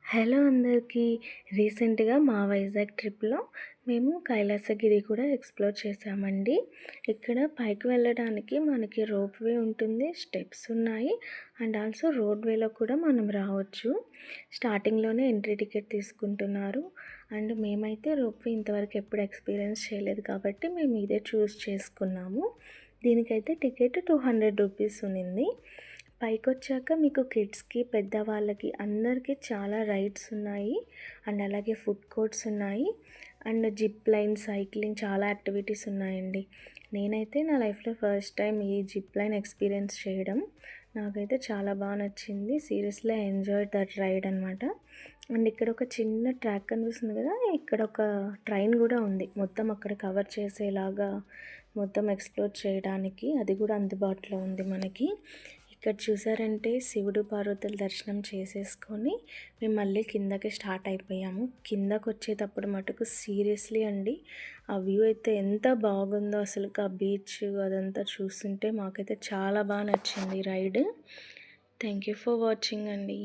Hello అందరికీ. రీసెంట్‌గా మా వైజాగ్ ట్రిప్‌లో మేము కైలాసగిరి కూడా ఎక్స్‌ప్లోర్ చేశామండి. ఇక్కడ పైకి వెళ్ళడానికి మనకి రోప్‌వే ఉంటుంది, స్టెప్స్ ఉన్నాయి అండ్ ఆల్సో రోడ్‌వేలో కూడా మనం రావచ్చు. స్టార్టింగ్‌లోనే ఎంట్రీ టికెట్ తీసుకుంటున్నారు అండ్ మేమైతే రోప్‌వే ఇంతవరకు ఎప్పుడు ఎక్స్‌పీరియన్స్ చేయలేదు కాబట్టి మేము ఇదే చూస్ చేసుకున్నాము. దీనికైతే టికెట్ 200 రూపీస్ ఉన్నింది. పైకొచ్చాక మీకు కిడ్స్‌కి, పెద్దవాళ్ళకి అందరికీ చాలా రైడ్స్ ఉన్నాయి. అండ్ అలాగే ఫుడ్ కోర్ట్స్ ఉన్నాయి. అండ్ జిప్ లైన్, సైక్లింగ్ చాలా యాక్టివిటీస్ ఉన్నాయండి. నేనైతే నా లైఫ్‌లో ఫస్ట్ టైం ఈ జిప్ లైన్ ఎక్స్‌పీరియన్స్ చేయడం. నాకైతే చాలా నచ్చింది. Seriously I enjoyed that ride అనమాట. అండ్ ఇక్కడ ఒక చిన్న ట్రాక్ కనిపిస్తుంది కదా! ఇక్కడ ఒక ట్రైన్ కూడా ఉంది. మొత్తం అక్కడ కవర్ చేసేలాగా మొత్తం ఎక్స్‌ప్లోర్ చేయడానికి అది కూడా అందుబాటులో ఉంది మనకి. ఇక్కడ చూసారంటే శివుడు, పార్వతుల దర్శనం చేసేసుకొని మేము మళ్ళీ కిందకి స్టార్ట్ అయిపోయాము. కిందకొచ్చేటప్పుడు మటుకు సీరియస్లీ అండి, ఆ వ్యూ అయితే ఎంత బాగుందో అసలుకి, ఆ బీచ్ అదంతా చూస్తుంటే మాకైతే చాలా నచ్చింది ride. Thank you for watching అండి.